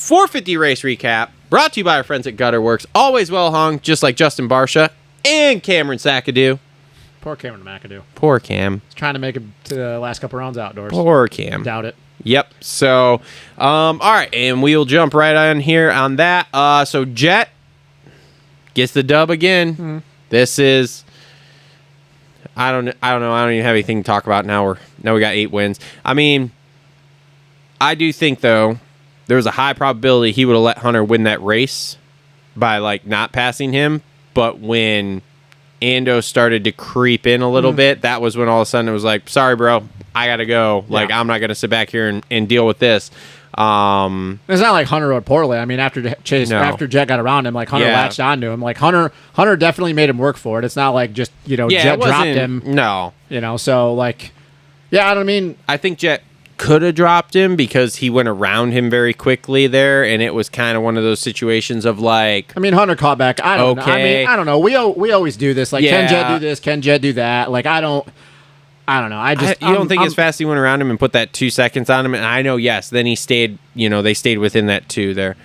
450 race recap brought to you by our friends at Gutter Worx. Always well hung, just like Justin Barcia and Cameron Sakadoo. Poor Cameron McAdoo. Poor Cam. He's trying to make it to the last couple rounds outdoors. Poor Cam. Doubt it. Yep. So, all right, and we'll jump right on here on that. So Jett gets the dub again. Mm-hmm. This is, I don't know. I don't even have anything to talk about now. We got 8 wins. I mean, I do think though there was a high probability he would have let Hunter win that race by like not passing him, but when Ando started to creep in a little bit, that was when all of a sudden it was like, sorry, bro, I got to go. Like, I'm not going to sit back here and deal with this. It's not like Hunter rode poorly. I mean, after Jett got around him, like Hunter latched onto him. Like Hunter definitely made him work for it. It's not like just, Jett dropped him. No. So like, I don't mean. I think Jett could have dropped him because he went around him very quickly there, and it was kind of one of those situations of like. I mean, Hunter caught back. I don't know. I mean, I don't know. We always do this. Like, can Jett do this? Can Jett do that? Like, I don't know. You don't think as fast as he went around him and put that 2 seconds on him? And I know, yes. Then he stayed. They stayed within that 2 there.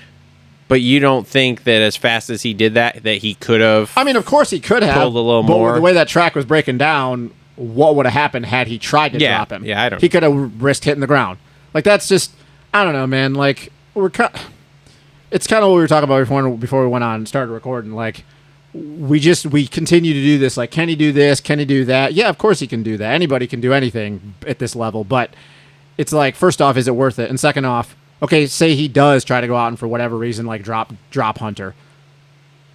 But you don't think that as fast as he did that he could have? I mean, of course he could have pulled a little more. The way that track was breaking down, what would have happened had he tried to drop him? Yeah, I don't. He could have risked hitting the ground. Like, that's just, I don't know, man. Like, it's kind of what we were talking about before we went on and started recording. Like, we continue to do this. Like, can he do this? Can he do that? Yeah, of course he can do that. Anybody can do anything at this level. But it's like, first off, is it worth it? And second off, okay, say he does try to go out and for whatever reason, like drop Hunter.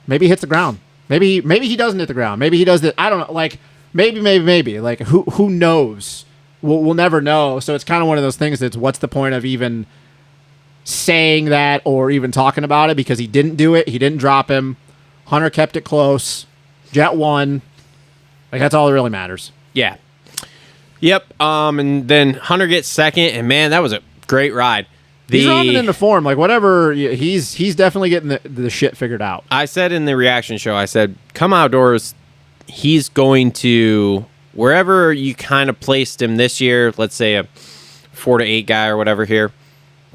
Maybe he hits the ground. Maybe he doesn't hit the ground. Maybe he does it. I don't know. Like, maybe. Like, who knows? We'll never know. So it's kind of one of those things that's what's the point of even saying that or even talking about it, because he didn't do it. He didn't drop him. Hunter kept it close. Jett won. Like, that's all that really matters. Yeah. Yep. And then Hunter gets second, and man, that was a great ride. He's rounding into form. Like, whatever, he's definitely getting the shit figured out. I said in the reaction show, I said, come outdoors, he's going to, wherever you kind of placed him this year, let's say a 4 to 8 guy or whatever here,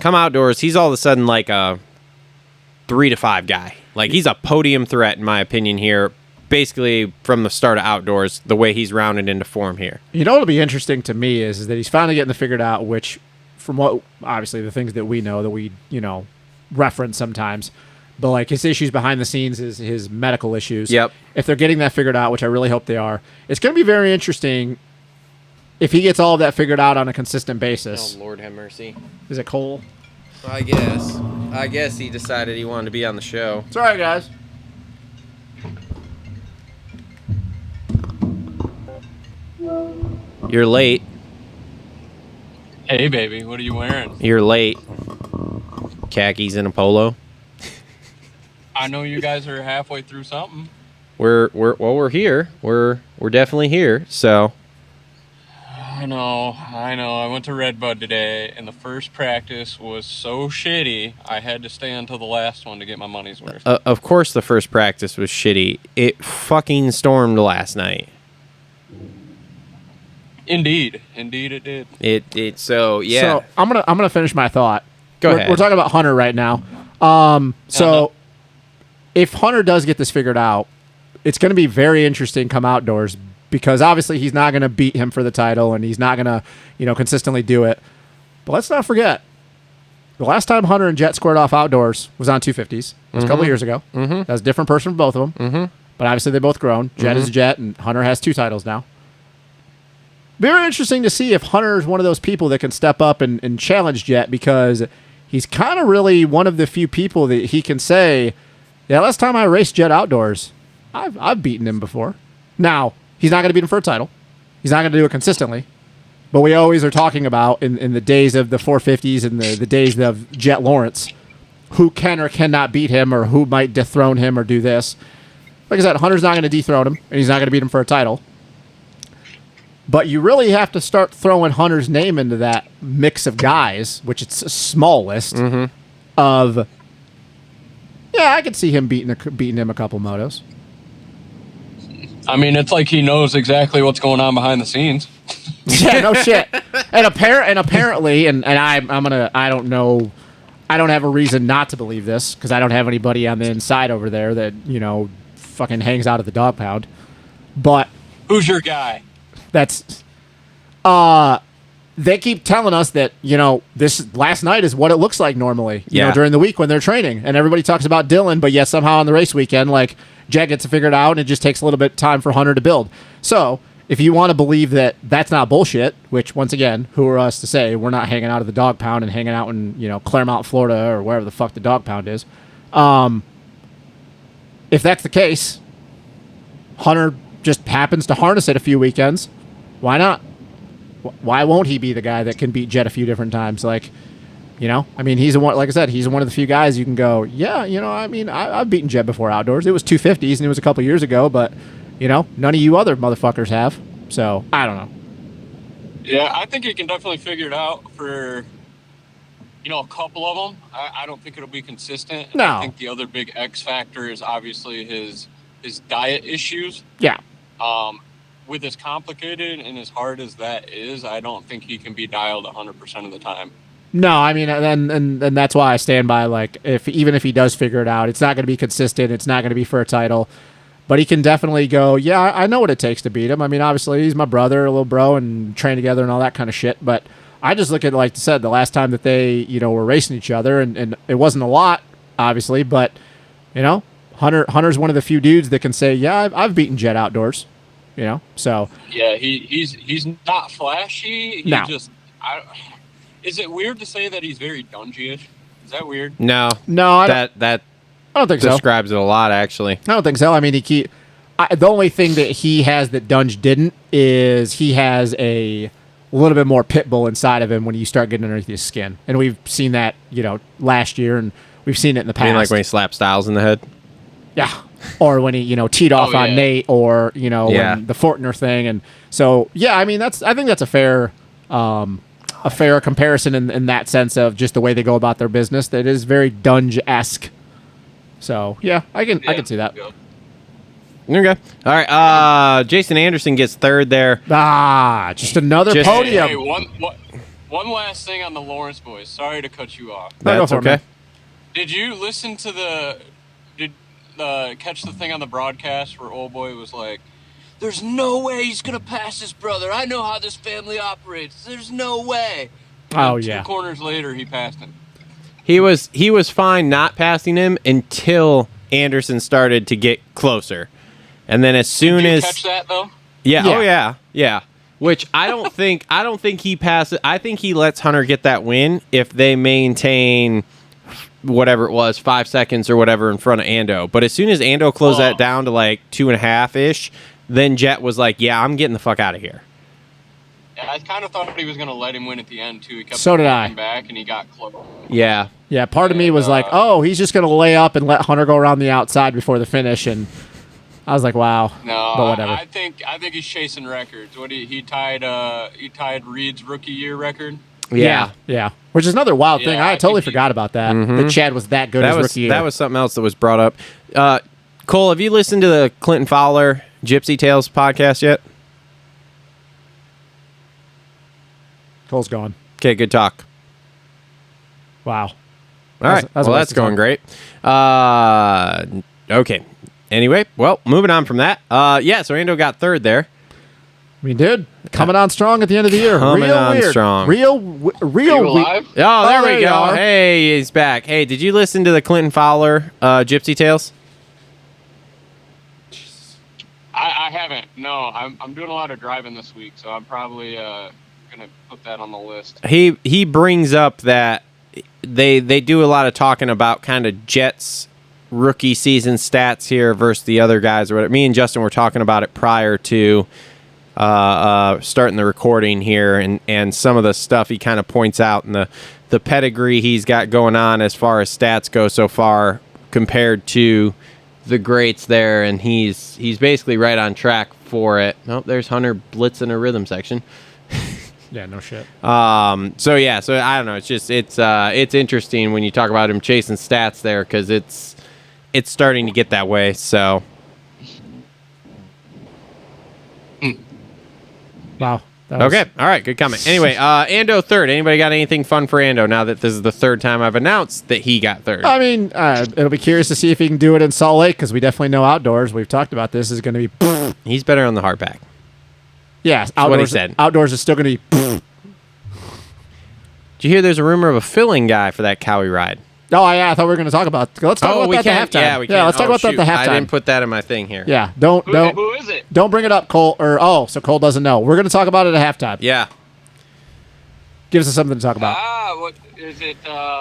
come outdoors, he's all of a sudden like a 3 to 5 guy. Like, he's a podium threat, in my opinion, here, basically from the start of outdoors, the way he's rounded into form here. What'll be interesting to me is that he's finally getting the figured out, which, from what, obviously, the things that we know, that we, reference sometimes, but like his issues behind the scenes, his medical issues. Yep. If they're getting that figured out, which I really hope they are, it's going to be very interesting if he gets all of that figured out on a consistent basis. Oh, Lord have mercy. Is it Cole? I guess he decided he wanted to be on the show. It's all right, guys. You're late. Hey, baby, what are you wearing? You're late. Khakis and a polo. I know you guys are halfway through something. We're here. We're definitely here. So. I know. I went to Redbud today, and the first practice was so shitty, I had to stay until the last one to get my money's worth. Of course the first practice was shitty. It fucking stormed last night. Indeed it did. So, yeah. So, I'm gonna finish my thought. Go ahead. We're talking about Hunter right now. If Hunter does get this figured out, it's going to be very interesting come outdoors, because obviously he's not going to beat him for the title, and he's not going to, consistently do it. But let's not forget, the last time Hunter and Jett squared off outdoors was on 250s. It was a couple years ago. Mm-hmm. That was a different person for both of them. Mm-hmm. But obviously they both grown. Jett is Jett, and Hunter has 2 titles now. Very interesting to see if Hunter is one of those people that can step up and challenge Jett, because he's kind of really one of the few people that he can say, yeah, last time I raced Jett outdoors, I've beaten him before. Now, he's not going to beat him for a title. He's not going to do it consistently. But we always are talking about, in the days of the 450s and the days of Jett Lawrence, who can or cannot beat him, or who might dethrone him or do this. Like I said, Hunter's not going to dethrone him, and he's not going to beat him for a title. But you really have to start throwing Hunter's name into that mix of guys, which it's a small list of. Yeah, I could see him beating him a couple motos. I mean, it's like he knows exactly what's going on behind the scenes. Yeah, no shit. And apparently, and I don't know I don't have a reason not to believe this because I don't have anybody on the inside over there that, fucking hangs out at the dog pound. But Who's your guy? that's they keep telling us that, this last night is what it looks like normally, during the week when they're training. And everybody talks about Dylan, but yet somehow on the race weekend, like, Jett gets it figured out and it just takes a little bit of time for Hunter to build. So if you want to believe that that's not bullshit, which, once again, who are us to say? We're not hanging out at the dog pound and hanging out in, Claremont, Florida, or wherever the fuck the dog pound is. If that's the case, Hunter just happens to harness it a few weekends. Why not? Why won't he be the guy that can beat Jett a few different times? Like, he's one. Like I said, he's one of the few guys you can go, yeah, I've beaten Jett before outdoors. It was 250s, and it was a couple years ago, but, none of you other motherfuckers have. So, I don't know. Yeah, I think he can definitely figure it out for, a couple of them. I don't think it'll be consistent. No. I think the other big X factor is obviously his diet issues. Yeah. With as complicated and as hard as that is, I don't think he can be dialed 100% of the time. No, and that's why I stand by, like, even if he does figure it out, it's not going to be consistent. It's not going to be for a title. But he can definitely go, yeah, I know what it takes to beat him. Obviously, he's my brother, a little bro, and train together and all that kind of shit. But I just look at, like I said, the last time that they, were racing each other, and it wasn't a lot, obviously, but, Hunter's one of the few dudes that can say, yeah, I've beaten Jett outdoors, so. Yeah, he's not flashy. No. Is it weird to say that he's very dungy-ish? Is that weird? No. I don't think so. Describes it a lot, actually. I don't think so. The only thing that he has that Dunge didn't is he has a little bit more pit bull inside of him when you start getting underneath his skin. And we've seen that, last year, and we've seen it in the past. I mean, like when he slapped Styles in the head? Yeah. Or when he, teed off on Nate, or, when the Fortner thing. And so, yeah, I think that's a fair comparison in that sense of just the way they go about their business. That is very Dunge-esque. So, yeah, I can see that. Okay. All right. Jason Anderson gets third there. Just another podium. Hey, one last thing on the Lawrence boys. Sorry to cut you off. That's okay. Did you listen to catch the thing on the broadcast where old boy was like, "There's no way he's gonna pass his brother. I know how this family operates. There's no way." Oh, and yeah. 2 corners later, he passed him. He was fine not passing him until Anderson started to get closer. And then as soon Did you as catch that though? Yeah, Yeah. oh yeah. Which I don't think he passes. I think he lets Hunter get that win if they maintain whatever it was, 5 seconds or whatever in front of Ando. But as soon as Ando closed that down to like 2.5-ish, then Jett was like, yeah, I'm getting the fuck out of here. Yeah, I kind of thought he was going to let him win at the end too. He kept So did I. back and he got close. Yeah. Yeah, part of me was like, oh, he's just going to lay up and let Hunter go around the outside before the finish. And I was like, wow. No, but whatever. I think he's chasing records. He tied Reed's rookie year record. Yeah. Which is another wild thing. Yeah, I totally think he- forgot about that. That Chad was that good as rookie year. That was something else that was brought up. Cole, have you listened to the Clinton Fowler Gypsy Tales podcast yet? Cole's gone. Okay, good talk. Wow. All right. That was a Well, waste that's of going time. great. Okay. Anyway, well, moving on from that. Yeah, so Ando got third there. Dude, coming on strong at the end of the year. Coming real on weird. strong. Real Are you alive? Oh, there there we you go. are. Hey, he's back. Hey, did you listen to the Clinton Fowler Gypsy Tales? I haven't. No, I'm doing a lot of driving this week, so I'm probably gonna put that on the list. He brings up that they do a lot of talking about kind of Jett's rookie season stats here versus the other guys. Or whatever. Me and Justin were talking about it prior to starting the recording here, and some of the stuff he kind of points out and the pedigree he's got going on as far as stats go so far compared to the greats there, and he's basically right on track for it. Oh, there's Hunter blitzing a rhythm section. Yeah, no shit. So I don't know. It's just it's interesting when you talk about him chasing stats there because it's starting to get that way. So Wow. Okay. All right. Good comment. Anyway, Ando third. Anybody got anything fun for Ando now that this is the third time I've announced that he got third? I mean, it'll be curious to see if he can do it in Salt Lake because we definitely know outdoors. We've talked about this is going to be. He's better on the hardback. Yeah, outdoors. What he said. Outdoors is still going to be. Did you hear there's a rumor of a filling guy for that Cowie ride? Oh, yeah, I thought we were going to talk about. Let's talk about that at the halftime. Yeah, we can. Yeah, let's talk about that at the halftime. I didn't put that in my thing here. Yeah, Who is it? Don't bring it up, Cole. So Cole doesn't know. We're going to talk about it at halftime. Yeah. Gives us something to talk about. What is it?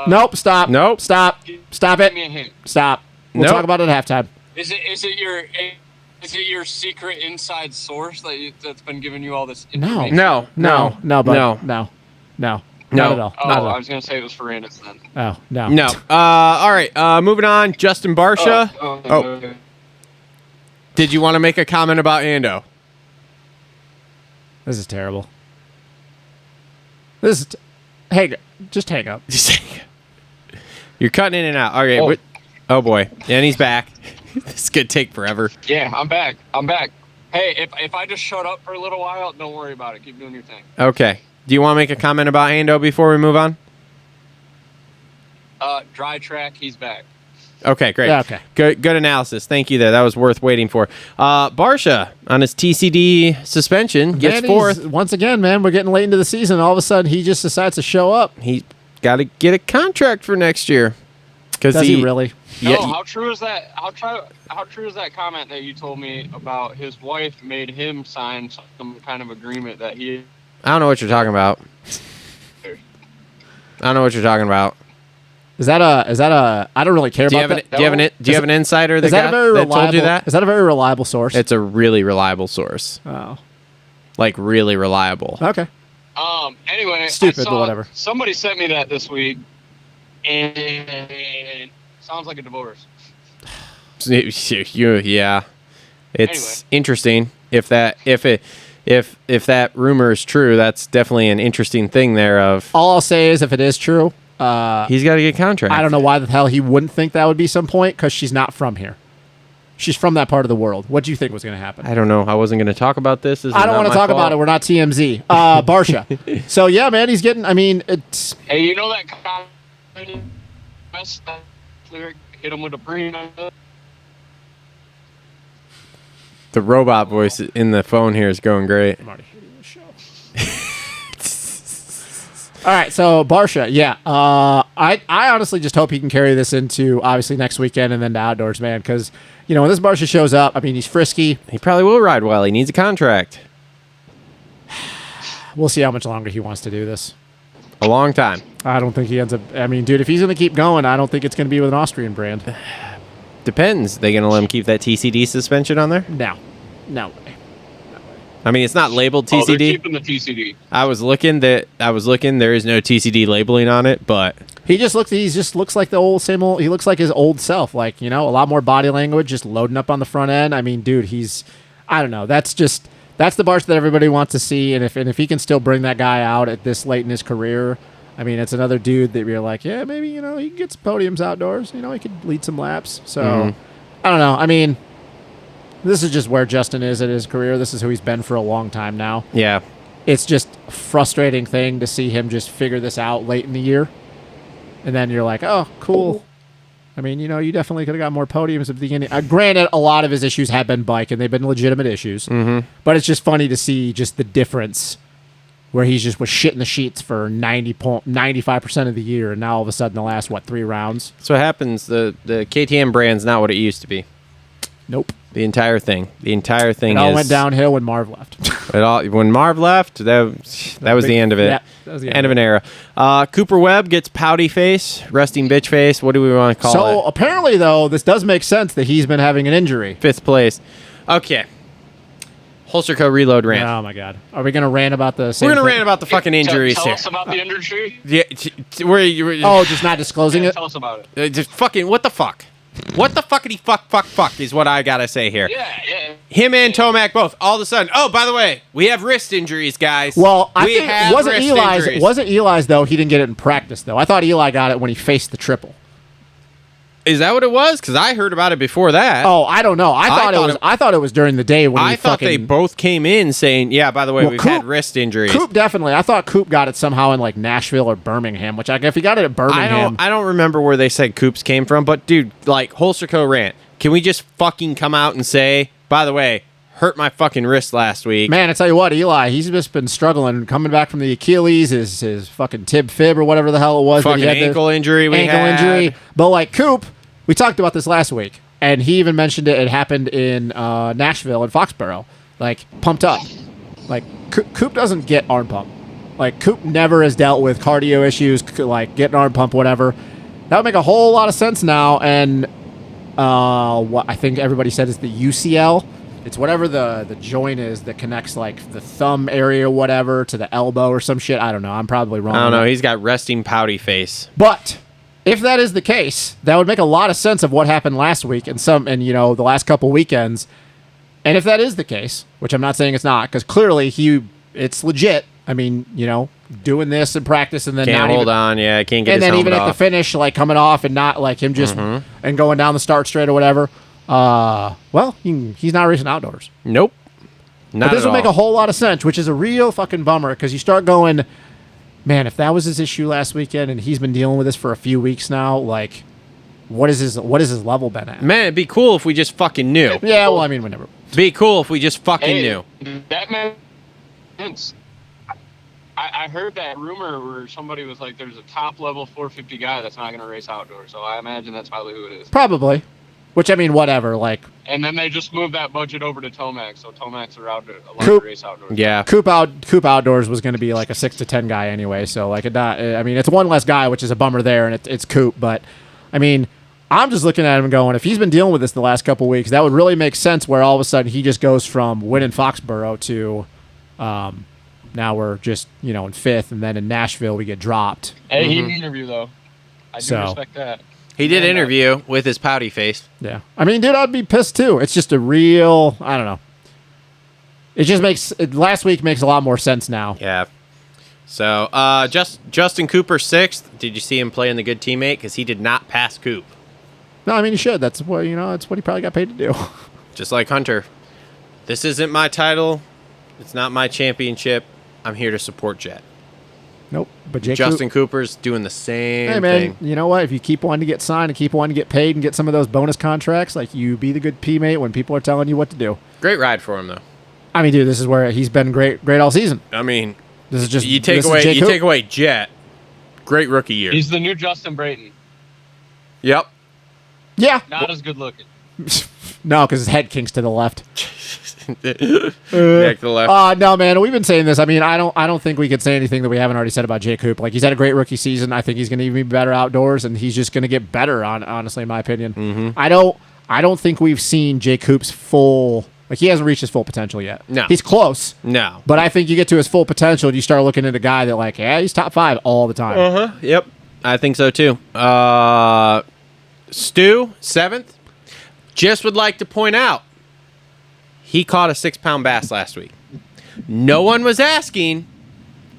Nope. Stop. Nope. Stop Give it. me a hint. Stop. We'll Nope. talk about it at halftime. Is it your secret inside source that's been giving you all this No. information? No. Bud. No. Not at all. Oh, Not at I all. was gonna say it was for Ranitz then. Oh, no. No. All right. Moving on. Justin Barcia. Oh. Did you want to make a comment about Ando? This is terrible. This is. Just hang up. You're cutting in and out. Okay. Oh boy. And he's back. This could take forever. Yeah, I'm back. Hey, if I just shut up for a little while, don't worry about it. Keep doing your thing. Okay. Do you want to make a comment about Ando before we move on? Dry track, he's back. Okay, great. Yeah, okay. Good analysis. Thank you there. That was worth waiting for. Barcia on his TCD suspension gets fourth. Once again, man, we're getting late into the season. All of a sudden, he just decides to show up. He got to get a contract for next year. Does he really? No, Yeah, how true is that? How true is that comment that you told me about his wife made him sign some kind of agreement that he? I don't know what you're talking about. Is that a? I don't really care about that. Do you have an insider Is that a very reliable? told you that? Is that a very reliable source? It's a really reliable source. Oh, Like really reliable. okay. Anyway, Stupid, but whatever. Somebody sent me that this week, and sounds like a divorce. Yeah, it's Anyway. interesting. If that rumor is true, that's definitely an interesting thing there. Of All I'll say is, if it is true, he's got to get a contract. I don't know why the hell he wouldn't think that would be some point because she's not from here. She's from that part of the world. What do you think was going to happen? I don't know. I wasn't going to talk about this. I don't want to talk about it. We're not TMZ. Barcia. So yeah, man, he's getting. I mean, it's. Hey, you know that comment? Hit him with a brain. The robot voice in the phone here is going great. I'm already hating the show. All right, so Barcia, yeah. I honestly just hope he can carry this into obviously next weekend and then to outdoors, man. Because when this Barcia shows up, I mean, he's frisky. He probably will ride well. He needs a contract. We'll see how much longer he wants to do this. A long time. I don't think he ends up. I mean, dude, if he's going to keep going, I don't think it's going to be with an Austrian brand. Depends. They going to let him keep that TCD suspension on there? No way. I mean, it's not labeled Oh, they're TCD. keeping the TCD. I was looking. There is no TCD labeling on it, but He just looks like the same old. He looks like his old self. Like a lot more body language, just loading up on the front end. I mean, dude, I don't know. That's the Barcia that everybody wants to see. And if he can still bring that guy out at this late in his career, I mean, it's another dude that you're like, yeah, maybe he can get some podiums outdoors. He could lead some laps. So I don't know. I mean, this is just where Justin is in his career. This is who he's been for a long time now. yeah. It's just a frustrating thing to see him just figure this out late in the year. And then you're like, oh, cool. I mean, you definitely could have got more podiums at the beginning. Granted, a lot of his issues have been bike, and they've been legitimate issues. Mm-hmm. But it's just funny to see just the difference where he just was shitting the sheets for 95% of the year, and now all of a sudden the last, 3 rounds? So what happens. The KTM brand's not what it used to be. Nope. The entire thing. It all went downhill when Marv left. When Marv left, that was the end of it. Yeah, that was the end of an era. Cooper Webb gets pouty face, resting bitch face. What do we want to call it? So apparently, though, this does make sense that he's been having an injury. 5th place. Okay. Holster Co. reload rant. Oh my God! Are we gonna rant about the? Same We're gonna thing? rant about the fucking injuries Tell here. us about the injury. Yeah. Just not disclosing it. Tell us about it. Just fucking what the fuck? What the fuckity fuck is what I gotta say here. Yeah. Him and Tomac both. All of a sudden, oh, by the way, we have wrist injuries, guys. Well, I we think have wasn't wrist Eli's. injuries. Wasn't Eli's though? He didn't get it in practice though. I thought Eli got it when he faced the triple. Is that what it was? Because I heard about it before that. Oh, I don't know. I thought it was during the day when I thought they both came in saying, yeah, by the way, we've had wrist injuries. Coop definitely. I thought Coop got it somehow in like Nashville or Birmingham, which if he got it at Birmingham. I don't remember where they said Coop's came from, but dude, like Holster Co. rant, can we just fucking come out and say, by the way, hurt my fucking wrist last week. Man, I tell you what, Eli, he's just been struggling coming back from the Achilles, his fucking tib fib or whatever the hell it was. Fucking ankle injury we had. But like Coop, we talked about this last week, and he even mentioned it. It happened in Nashville and Foxborough. Like, pumped up. Like, Coop doesn't get arm pump. Like, Coop never has dealt with cardio issues, like getting arm pump, whatever. That would make a whole lot of sense now, and what I think everybody said is the UCL. It's whatever the joint is that connects like the thumb area or whatever to the elbow or some shit. I don't know. I'm probably wrong. I don't know. He's got resting pouty face. But if that is the case, that would make a lot of sense of what happened last week and the last couple weekends. And if that is the case, which I'm not saying it's not, because clearly it's legit. I mean, doing this in practice and then can't hold on. Yeah, can't get. And his then even off. at the finish, like coming off and not like him just and going down the start straight or whatever. Well, he's not racing outdoors. Nope. Not but this would make a whole lot of sense, which is a real fucking bummer because you start going, man, if that was his issue last weekend and he's been dealing with this for a few weeks now, like, what is his level been at? Man, it'd be cool if we just fucking knew. Yeah, well, I mean, whenever. Be cool if we just fucking knew. That makes sense. I heard that rumor where somebody was like, there's a top level 450 guy that's not going to race outdoors. So I imagine that's probably who it is. Probably. Which, I mean, whatever, like... And then they just moved that budget over to Tomac, so Tomac's allowed to race outdoors. Yeah. Coop Outdoors was going to be like a 6 to 10 guy anyway, so like it's one less guy, which is a bummer there, and it's Coop, but, I mean, I'm just looking at him going, if he's been dealing with this the last couple weeks, that would really make sense where all of a sudden he just goes from winning Foxborough to now we're just, in 5th, and then in Nashville we get dropped. Hey, he did an interview, though. I do respect that. He did interview with his pouty face. Yeah. I mean, dude, I'd be pissed too. It's just a real, I don't know. It just last week makes a lot more sense now. Yeah. So, Justin Cooper 6th. Did you see him playing the good teammate? Because he did not pass Coop. No, I mean, he should. That's what, that's what he probably got paid to do. Just like Hunter. This isn't my title. It's not my championship. I'm here to support Jett. Nope. But Justin Cooper's doing the same hey, man, thing. You know what? If you keep wanting to get signed and keep wanting to get paid and get some of those bonus contracts, like you be the good teammate when people are telling you what to do. Great ride for him, though. I mean, dude, this is where he's been great all season. I mean, this is just you take away Jett. Great rookie year. He's the new Justin Brayton. Yep. Yeah. Not as good looking. No, because his head kinks to the left. Back to the left. No, man. We've been saying this. I mean, I don't think we could say anything that we haven't already said about Jay Coop. Like, he's had a great rookie season. I think he's going to even be better outdoors, and he's just going to get better. Honestly, in my opinion, I don't think we've seen Jay Coop's full. Like, he hasn't reached his full potential yet. No, he's close. No, but I think you get to his full potential, and you start looking at a guy that, like, yeah, he's top 5 all the time. Yep. I think so too. Stu 7th. Just would like to point out, he caught a 6-pound bass last week. No one was asking.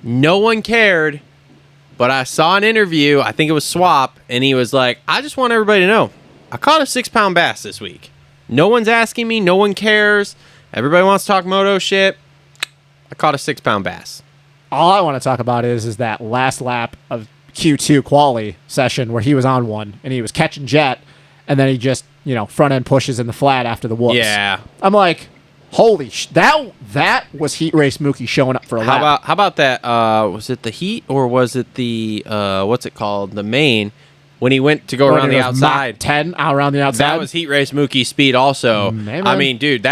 No one cared. But I saw an interview, I think it was Swap, and he was like, I just want everybody to know, I caught a 6-pound bass this week. No one's asking me. No one cares. Everybody wants to talk moto shit. I caught a 6-pound bass. All I want to talk about is that last lap of Q2 quali session where he was on one, and he was catching Jett, and then he just, front end pushes in the flat after the whoops. Yeah. I'm like, holy that was Heat Race Mookie showing up for a lap. How about that? Was it the Heat or was it the what's it called? The main when he went to go around the outside. Mach 10 around the outside. That was Heat Race Mookie speed also. I mean, dude,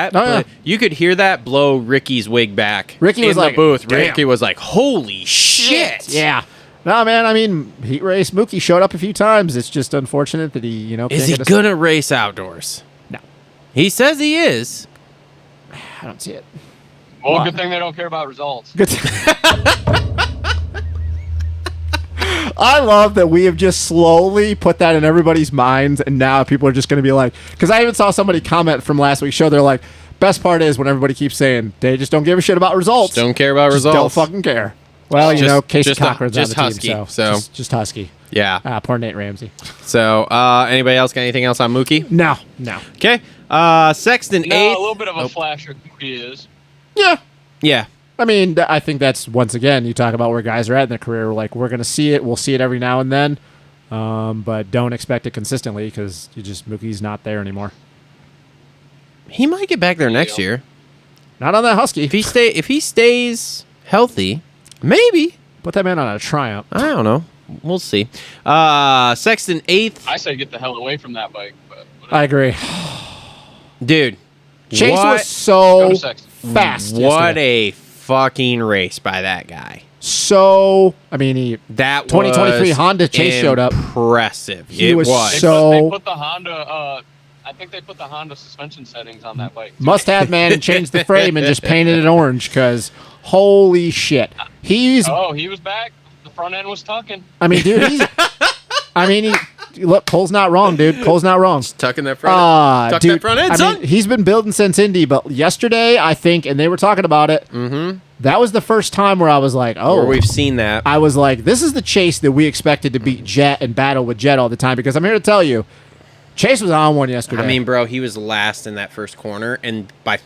you could hear that blow Ricky's wig back. Ricky was in like, the booth. damn. Ricky was like, holy shit. Yeah. No, man, I mean, Heat Race Mookie showed up a few times. It's just unfortunate that he, Is he going to race outdoors? No. He says he is. I don't see it. Well, good thing they don't care about results. Good. I love that we have just slowly put that in everybody's minds, and now people are just going to be like, because I even saw somebody comment from last week's show, they're like, best part is when everybody keeps saying, they just don't give a shit about results. Just don't care about results. Don't fucking care. Well, Casey Cochran's on the Husky, team, so just Husky. Yeah. Poor Nate Ramsey. So, anybody else got anything else on Mookie? No. Okay. Sexton No, eighth. a little bit of a flasher he is. Yeah. Yeah. I mean, I think that's, once again, you talk about where guys are at in their career. Like, we're going to see it. We'll see it every now and then. But don't expect it consistently because Mookie's not there anymore. He might get back there next year. Not on that Husky. If he stays healthy, maybe. Put that man on a Triumph. I don't know. We'll see. Sexton eighth. I say get the hell away from that bike. But I agree. Dude. Chase what? was so Go to Sexton. fast. What yesterday. a fucking race by that guy. So, I mean, That 2023 was Honda Chase showed up. Impressive. He It was was. so- They put the Honda. I think they put the Honda suspension settings on that bike. Must have, man, and changed the frame and just painted it orange because holy shit. Oh, he was back. The front end was tucking. I mean, dude, look, Cole's not wrong, dude. Cole's not wrong. Tucking that front end. Tuck Dude, that front end, I son. mean, he's been building since Indy, but yesterday, I think, and they were talking about it, that was the first time where I was like, oh. Where we've seen that. I was like, this is the Chase that we expected to beat Jett and battle with Jett all the time because I'm here to tell you, Chase was on one yesterday. I mean, bro, he was last in that first corner, and by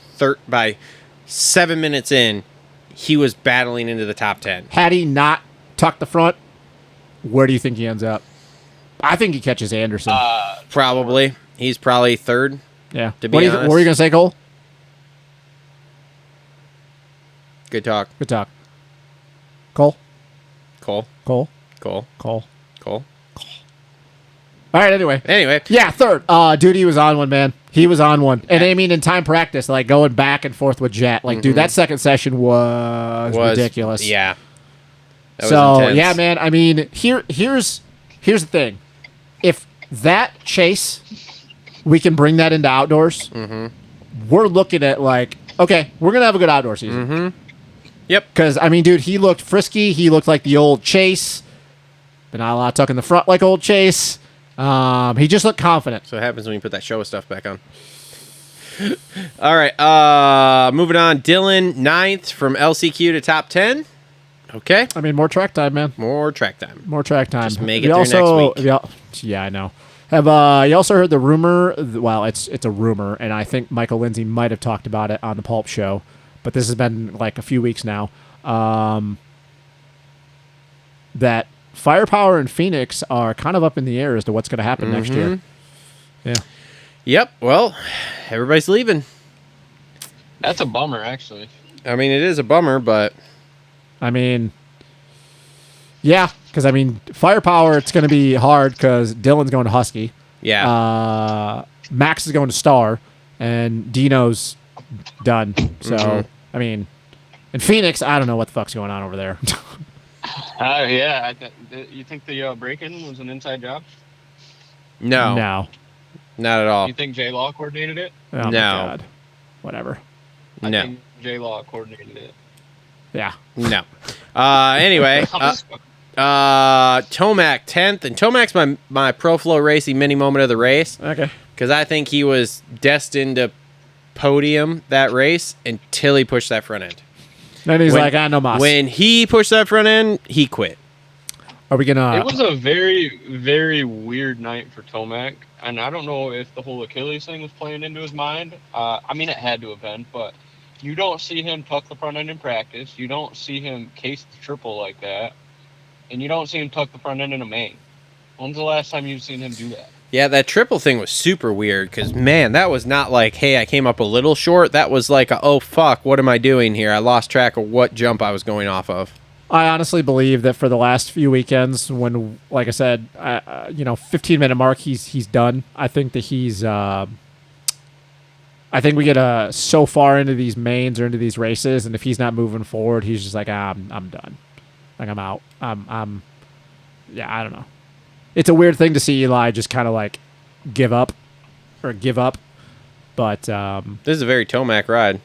7 minutes in, he was battling into the top 10. had he not tucked the front, where do you think he ends up? I think he catches Anderson. Probably. He's probably third. Yeah. To be what honest. were you going to say, Cole? Good talk. Good talk. Cole? Cole. Cole? Cole. Cole? Cole. All right, anyway. Anyway. Yeah, third. Dude, he was on one, man. He was on one. And I mean, in time practice, like going back and forth with Jett. Like, dude, that second session was ridiculous. Yeah. That was So, intense. yeah, man. I mean, here's the thing. If that Chase, we can bring that into outdoors, we're looking at like, okay, we're going to have a good outdoor season. Yep. Because, I mean, dude, he looked frisky. He looked like the old Chase. But not a lot of tuck in the front like old Chase. He just looked confident. So what happens when you put that Showa stuff back on. All right. Moving on. Dylan, 9th from LCQ to top 10. Okay. I mean, more track time, man. More track time. More track time. Just make it there next week. Yeah, I know. Have you also heard the rumor? Well, it's a rumor, and I think Michael Lindsay might have talked about it on the Pulp Show, but this has been like a few weeks now. That Firepower and Phoenix are kind of up in the air as to what's going to happen next year. Yeah. Yep. Well, everybody's leaving. That's a bummer, actually. I mean, it is a bummer, but I mean, yeah, because I mean, Firepower, it's going to be hard because Dylan's going to Husky. yeah. Max is going to Star, and Dino's done. So, I mean, in Phoenix, I don't know what the fuck's going on over there. Yeah. You think the break-in was an inside job? No. No. Not at all. You think J Law coordinated it? Oh, my No. God. Whatever. I No. think J Law coordinated it. Yeah. No. Anyway, Tomac 10th, and Tomac's my Pro Flo Racing mini moment of the race Okay. because I think he was destined to podium that race until he pushed that front end. Then he's like, no mas. When he pushed that front end, he quit. Are we going to... It was a very, very weird night for Tomac, and I don't know if the whole Achilles thing was playing into his mind. I mean, it had to have been, but you don't see him tuck the front end in practice. You don't see him case the triple like that, and you don't see him tuck the front end in a main. When's the last time you've seen him do that? Yeah, that triple thing was super weird because, man, that was not like, hey, I came up a little short. That was like, oh, fuck, what am I doing here? I lost track of what jump I was going off of. I honestly believe that for the last few weekends, when, like I said, 15-minute mark, he's done. I think that he's... I think we get so far into these mains or into these races, and if he's not moving forward, he's just like, I'm done. Like, I'm out. Yeah, I don't know. It's a weird thing to see Eli just kind of like give up. But This is a very Tomac ride.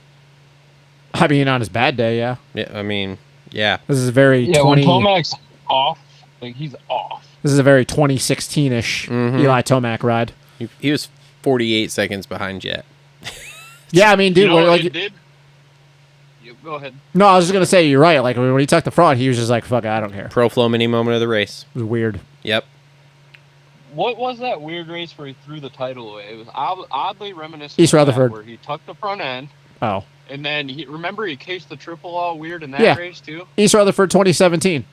I mean, on his bad day, yeah. Yeah, I mean, yeah. This is a very When Tomac's off, like he's off. This is a very 2016-ish Eli Tomac ride. He was 48 seconds behind Jett. Yeah, I mean, dude, You know, we're like, it did Go ahead. No, I was just gonna say you're right. Like when he took the front, he was just like, "Fuck it, I don't care." Pro Flow mini moment of the race. It was weird. Yep. What was that weird race where he threw the title away? It was oddly reminiscent East of that, Rutherford. where he tucked the front end, Oh, and then he cased the triple all weird in that Yeah. race too. East Rutherford 2017.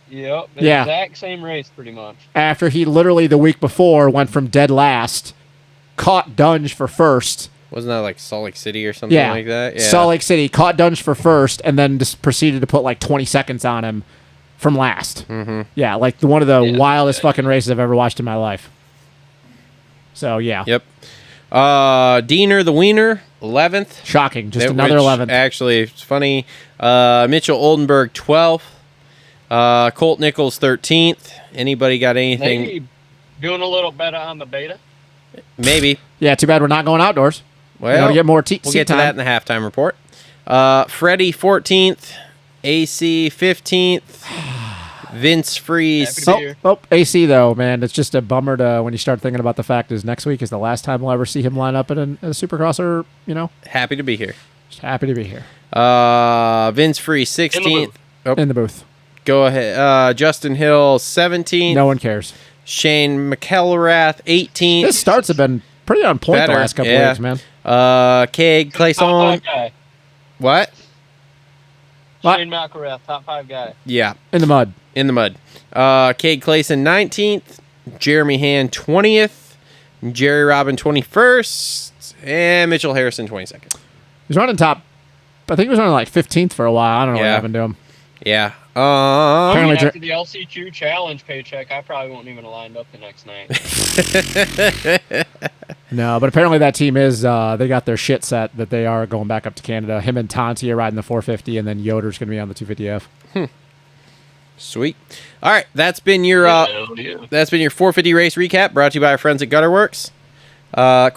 Yep. Yeah. Exact same race, pretty much. After he literally the week before went from dead last, caught Dunge for first. Wasn't that like Salt Lake City or something Yeah. like that? Yeah. Salt Lake City caught Dunge for first, and then just proceeded to put like 20 seconds on him from last. Mm-hmm. Yeah, like one of the wildest fucking races I've ever watched in my life. So yeah. Yep. Diener the Wiener, 11th. Shocking. Just That- another which 11th. Actually, it's funny. Mitchell Oldenburg, 12th. Colt Nichols, 13th. Anybody got anything? Maybe doing a little better on the beta. Maybe. Yeah, too bad we're not going outdoors. Well, to get more we'll seat get to time. that in the halftime report. Freddie, 14th. AC, 15th. Vince Freeze. Happy to be here. Oh, AC though, man, it's just a bummer to when you start thinking about the fact is next week is the last time we'll ever see him line up in a Supercross or Happy to be here. just happy to be here Vince Freeze, 16th. in the booth. Go ahead. Justin Hill, 17th. No one cares. Shane McElrath, 18th. His starts have been pretty on point Better, the last couple yeah. weeks, man. Cade Top Clayson. 5 guy. What? What? Shane McElrath, top 5 guy. Yeah, In the mud. in the mud. Cade Clayson, 19th. Jeremy Hand, 20th. Jerry Robin, 21st. And Mitchell Harrison, 22nd. He's running top. I think he was running like 15th for a while. I don't know what Yeah. happened to him. Yeah. Apparently After Jer- the LC2 challenge paycheck, I probably won't even have lined up the next night. No, but apparently that team is they got their shit set that they are going back up to Canada. Him and Tonti are riding the 450, and then Yoder's going to be on the 250F. Sweet. All right, that's been your Hell yeah. that's been your 450 race recap brought to you by our friends at Gutter Works. Cole,